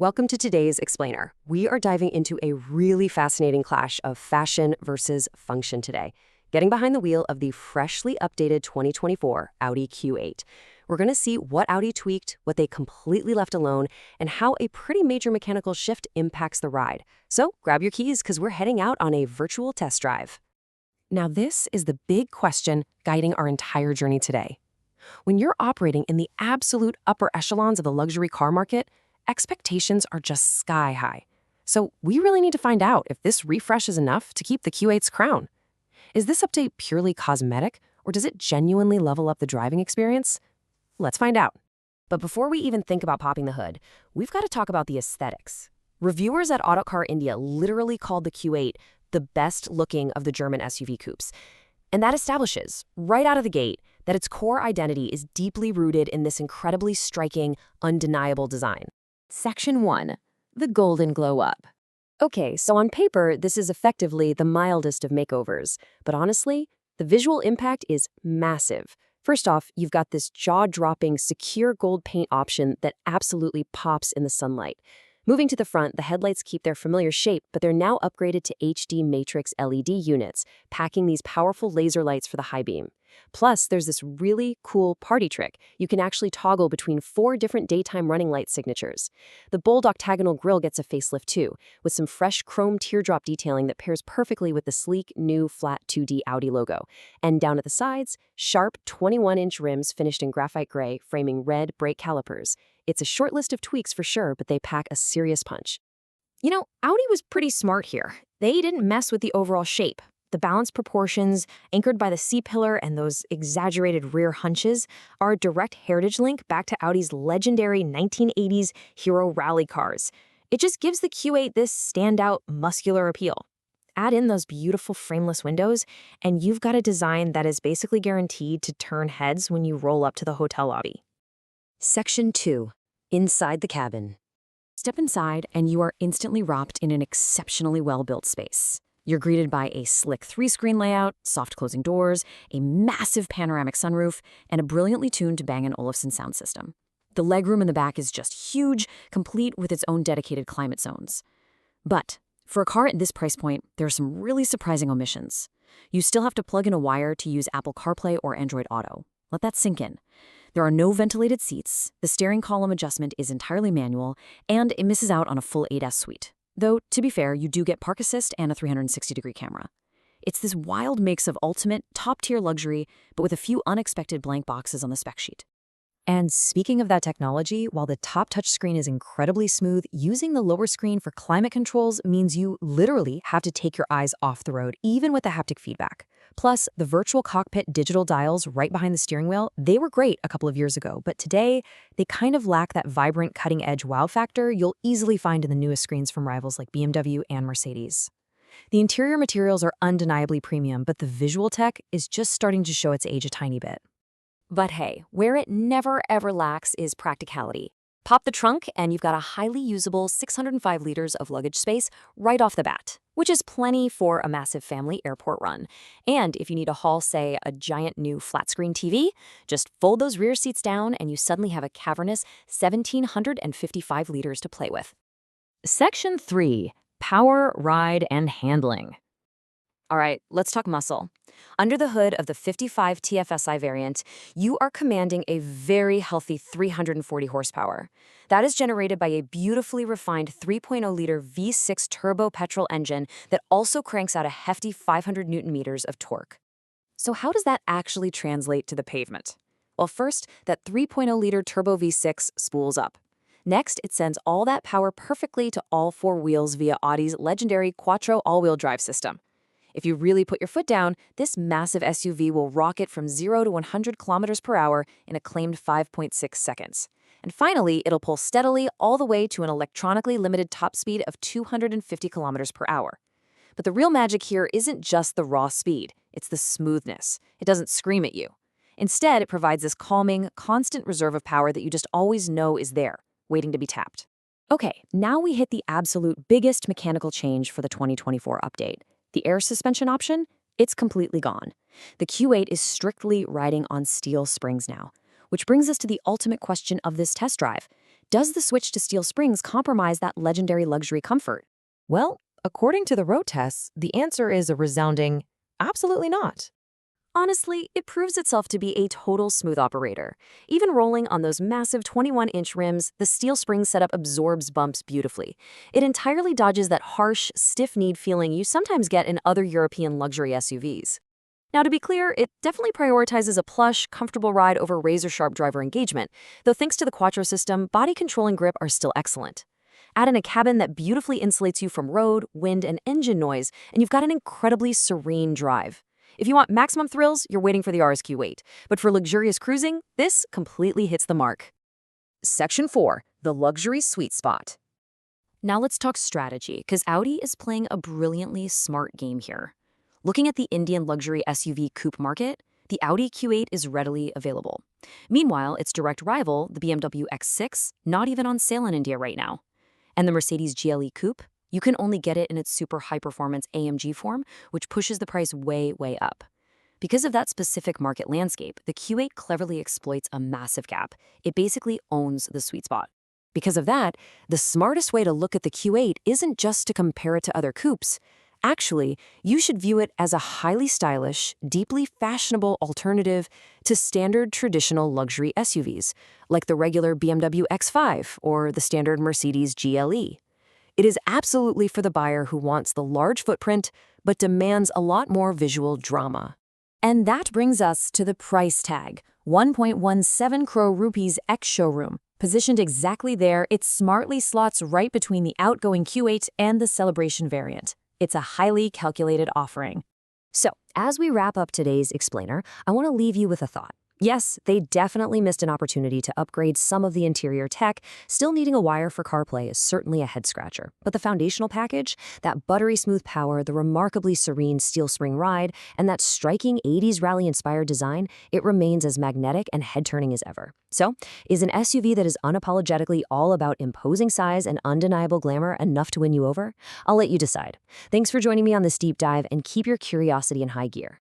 Welcome to today's Explainer. We are diving into a really fascinating clash of fashion versus function today, getting behind the wheel of the freshly updated 2024 Audi Q8. We're going to see what Audi tweaked, what they completely left alone, and how a pretty major mechanical shift impacts the ride. So grab your keys because we're heading out on a virtual test drive. Now this is the big question guiding our entire journey today. When you're operating in the absolute upper echelons of the luxury car market, expectations are just sky high. So we really need to find out if this refresh is enough to keep the Q8's crown. Is this update purely cosmetic, or does it genuinely level up the driving experience? Let's find out. But before we even think about popping the hood, we've got to talk about the aesthetics. Reviewers at Autocar India literally called the Q8 the best looking of the German SUV coupes. And that establishes, right out of the gate, that its core identity is deeply rooted in this incredibly striking, undeniable design. Section 1. The Golden Glow Up. Okay, so on paper, this is effectively the mildest of makeovers. But honestly, the visual impact is massive. First off, you've got this jaw-dropping, secure gold paint option that absolutely pops in the sunlight. Moving to the front, the headlights keep their familiar shape, but they're now upgraded to HD matrix LED units, packing these powerful laser lights for the high beam. Plus, there's this really cool party trick. You can actually toggle between 4 different daytime running light signatures. The bold octagonal grille gets a facelift too, with some fresh chrome teardrop detailing that pairs perfectly with the sleek, new, flat 2D Audi logo. And down at the sides, sharp 21-inch rims finished in graphite gray, framing red brake calipers. It's a short list of tweaks for sure, but they pack a serious punch. You know, Audi was pretty smart here. They didn't mess with the overall shape. The balanced proportions, anchored by the C-pillar and those exaggerated rear hunches, are a direct heritage link back to Audi's legendary 1980s hero rally cars. It just gives the Q8 this standout, muscular appeal. Add in those beautiful frameless windows, and you've got a design that is basically guaranteed to turn heads when you roll up to the hotel lobby. Section 2. Inside the cabin. Step inside, and you are instantly wrapped in an exceptionally well-built space. You're greeted by a slick 3-screen layout, soft closing doors, a massive panoramic sunroof, and a brilliantly tuned Bang & Olufsen sound system. The legroom in the back is just huge, complete with its own dedicated climate zones. But for a car at this price point, there are some really surprising omissions. You still have to plug in a wire to use Apple CarPlay or Android Auto. Let that sink in. There are no ventilated seats, the steering column adjustment is entirely manual, and it misses out on a full ADAS suite. Though, to be fair, you do get park assist and a 360-degree camera. It's this wild mix of ultimate, top-tier luxury, but with a few unexpected blank boxes on the spec sheet. And speaking of that technology, while the top touchscreen is incredibly smooth, using the lower screen for climate controls means you literally have to take your eyes off the road, even with the haptic feedback. Plus, the virtual cockpit digital dials right behind the steering wheel, they were great a couple of years ago, but today, they kind of lack that vibrant cutting-edge wow factor you'll easily find in the newest screens from rivals like BMW and Mercedes. The interior materials are undeniably premium, but the visual tech is just starting to show its age a tiny bit. But hey, where it never ever lacks is practicality. Pop the trunk and you've got a highly usable 605 liters of luggage space right off the bat, which is plenty for a massive family airport run. And if you need to haul, say, a giant new flat-screen TV, just fold those rear seats down and you suddenly have a cavernous 1,755 liters to play with. Section 3. Power, Ride, and Handling. All right, let's talk muscle. Under the hood of the 55 TFSI variant, you are commanding a very healthy 340 horsepower. That is generated by a beautifully refined 3.0-liter V6 turbo petrol engine that also cranks out a hefty 500 newton-meters of torque. So how does that actually translate to the pavement? Well, first, that 3.0-liter turbo V6 spools up. Next, it sends all that power perfectly to all 4 wheels via Audi's legendary Quattro all-wheel drive system. If you really put your foot down, this massive SUV will rocket from 0 to 100 kilometers per hour in a claimed 5.6 seconds. And finally, it'll pull steadily all the way to an electronically limited top speed of 250 kilometers per hour. But the real magic here isn't just the raw speed, it's the smoothness. It doesn't scream at you. Instead, it provides this calming, constant reserve of power that you just always know is there, waiting to be tapped. Okay, now we hit the absolute biggest mechanical change for the 2024 update. The air suspension option, it's completely gone. The Q8 is strictly riding on steel springs now, which brings us to the ultimate question of this test drive. Does the switch to steel springs compromise that legendary luxury comfort? Well, according to the road tests, the answer is a resounding absolutely not. Honestly, it proves itself to be a total smooth operator. Even rolling on those massive 21-inch rims, the steel spring setup absorbs bumps beautifully. It entirely dodges that harsh, stiff-kneed feeling you sometimes get in other European luxury SUVs. Now, to be clear, it definitely prioritizes a plush, comfortable ride over razor-sharp driver engagement, though thanks to the Quattro system, body control and grip are still excellent. Add in a cabin that beautifully insulates you from road, wind, and engine noise, and you've got an incredibly serene drive. If you want maximum thrills, you're waiting for the Audi Q8. But for luxurious cruising, this completely hits the mark. Section 4. The Luxury Sweet Spot. Now let's talk strategy, because Audi is playing a brilliantly smart game here. Looking at the Indian luxury SUV coupe market, the Audi Q8 is readily available. Meanwhile, its direct rival, the BMW X6, not even on sale in India right now. And the Mercedes GLE Coupe, you can only get it in its super high-performance AMG form, which pushes the price way, way up. Because of that specific market landscape, the Q8 cleverly exploits a massive gap. It basically owns the sweet spot. Because of that, the smartest way to look at the Q8 isn't just to compare it to other coupes. Actually, you should view it as a highly stylish, deeply fashionable alternative to standard traditional luxury SUVs, like the regular BMW X5 or the standard Mercedes GLE. It is absolutely for the buyer who wants the large footprint, but demands a lot more visual drama. And that brings us to the price tag, 1.17 crore rupees ex-showroom. Positioned exactly there, it smartly slots right between the outgoing Q8 and the Celebration variant. It's a highly calculated offering. So, as we wrap up today's explainer, I want to leave you with a thought. Yes, they definitely missed an opportunity to upgrade some of the interior tech. Still needing a wire for CarPlay is certainly a head-scratcher. But the foundational package, that buttery smooth power, the remarkably serene steel spring ride, and that striking 80s rally-inspired design, it remains as magnetic and head-turning as ever. So, is an SUV that is unapologetically all about imposing size and undeniable glamour enough to win you over? I'll let you decide. Thanks for joining me on this deep dive, and keep your curiosity in high gear.